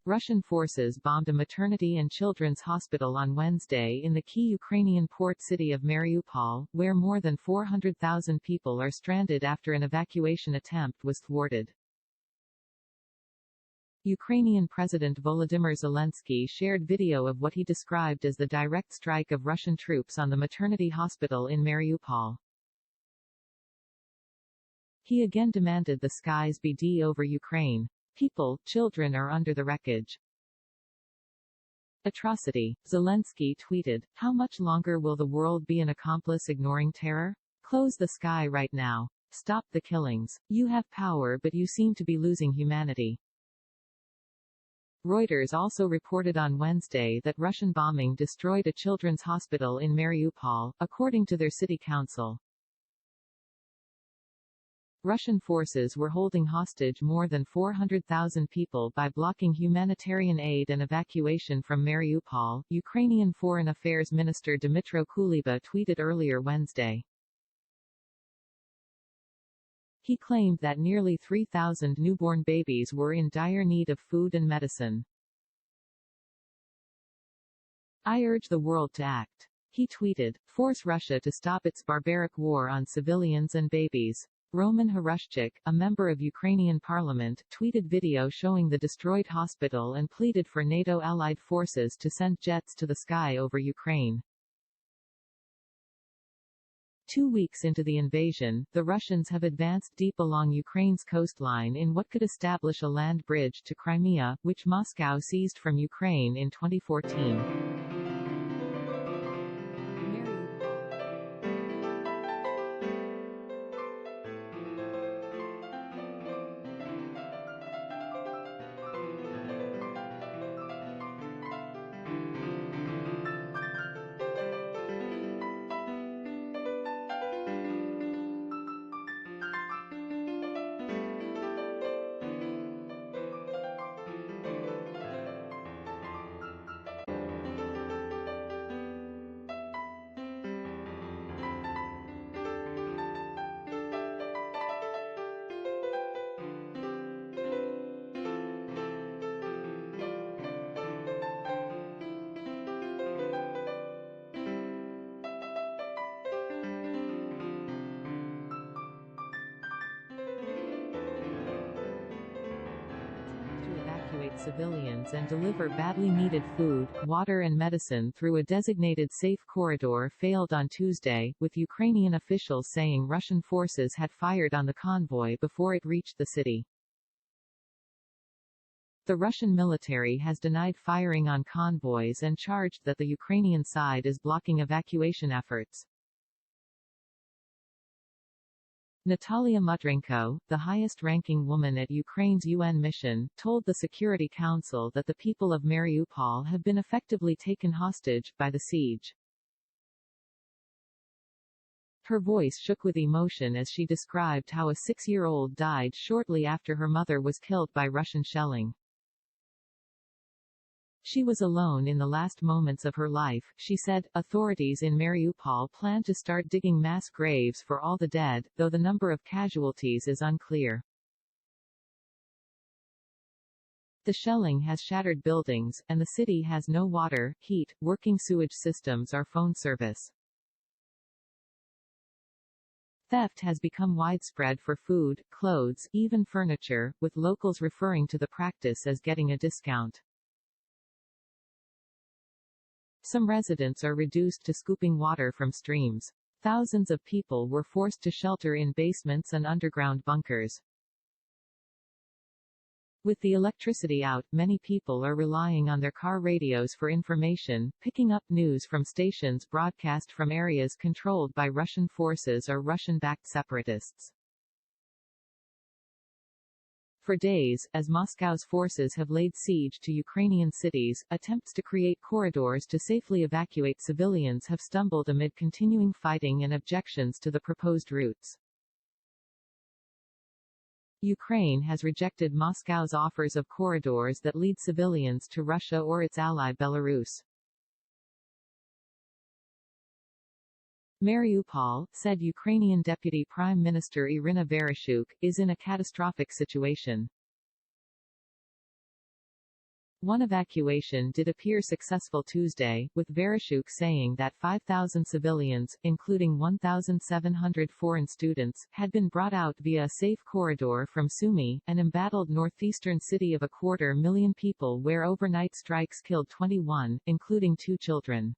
Russian forces bombed a maternity and children's hospital on Wednesday in the key Ukrainian port city of Mariupol, where more than 400,000 people are stranded after an evacuation attempt was thwarted. Ukrainian President Volodymyr Zelenskyy shared video of what he described as the direct strike of Russian troops on the maternity hospital in Mariupol. He again demanded the skies be over Ukraine. People, children are under the wreckage. Atrocity. Zelenskyy tweeted, "How much longer will the world be an accomplice ignoring terror? Close the sky right now. Stop the killings. You have power but you seem to be losing humanity." Reuters also reported on Wednesday that Russian bombing destroyed a children's hospital in Mariupol, according to their city council. Russian forces were holding hostage more than 400,000 people by blocking humanitarian aid and evacuation from Mariupol, Ukrainian Foreign Affairs Minister Dmytro Kuleba tweeted earlier Wednesday. He claimed that nearly 3,000 newborn babies were in dire need of food and medicine. "I urge the world to act," he tweeted, "force Russia to stop its barbaric war on civilians and babies." Roman Hryshchuk, a member of Ukrainian Parliament, tweeted video showing the destroyed hospital and pleaded for NATO allied forces to send jets to the sky over Ukraine. 2 weeks into the invasion, the Russians have advanced deep along Ukraine's coastline in what could establish a land bridge to Crimea, which Moscow seized from Ukraine in 2014. Evacuate civilians and deliver badly needed food, water and medicine through a designated safe corridor failed on Tuesday, with Ukrainian officials saying Russian forces had fired on the convoy before it reached the city. The Russian military has denied firing on convoys and charged that the Ukrainian side is blocking evacuation efforts. Natalia Mudrenko, the highest-ranking woman at Ukraine's UN mission, told the Security Council that the people of Mariupol have been effectively taken hostage by the siege. Her voice shook with emotion as she described how a 6-year-old died shortly after her mother was killed by Russian shelling. She was alone in the last moments of her life, she said. Authorities in Mariupol plan to start digging mass graves for all the dead, though the number of casualties is unclear. The shelling has shattered buildings, and the city has no water, heat, working sewage systems or phone service. Theft has become widespread for food, clothes, even furniture, with locals referring to the practice as getting a discount. Some residents are reduced to scooping water from streams. Thousands of people were forced to shelter in basements and underground bunkers. With the electricity out, many people are relying on their car radios for information, picking up news from stations broadcast from areas controlled by Russian forces or Russian-backed separatists. For days, as Moscow's forces have laid siege to Ukrainian cities, attempts to create corridors to safely evacuate civilians have stumbled amid continuing fighting and objections to the proposed routes. Ukraine has rejected Moscow's offers of corridors that lead civilians to Russia or its ally Belarus. Mariupol, said Ukrainian Deputy Prime Minister Irina Vereshchuk, is in a catastrophic situation. One evacuation did appear successful Tuesday, with Hryshchuk saying that 5,000 civilians, including 1,700 foreign students, had been brought out via a safe corridor from Sumy, an embattled northeastern city of 250,000 people where overnight strikes killed 21, including 2 children.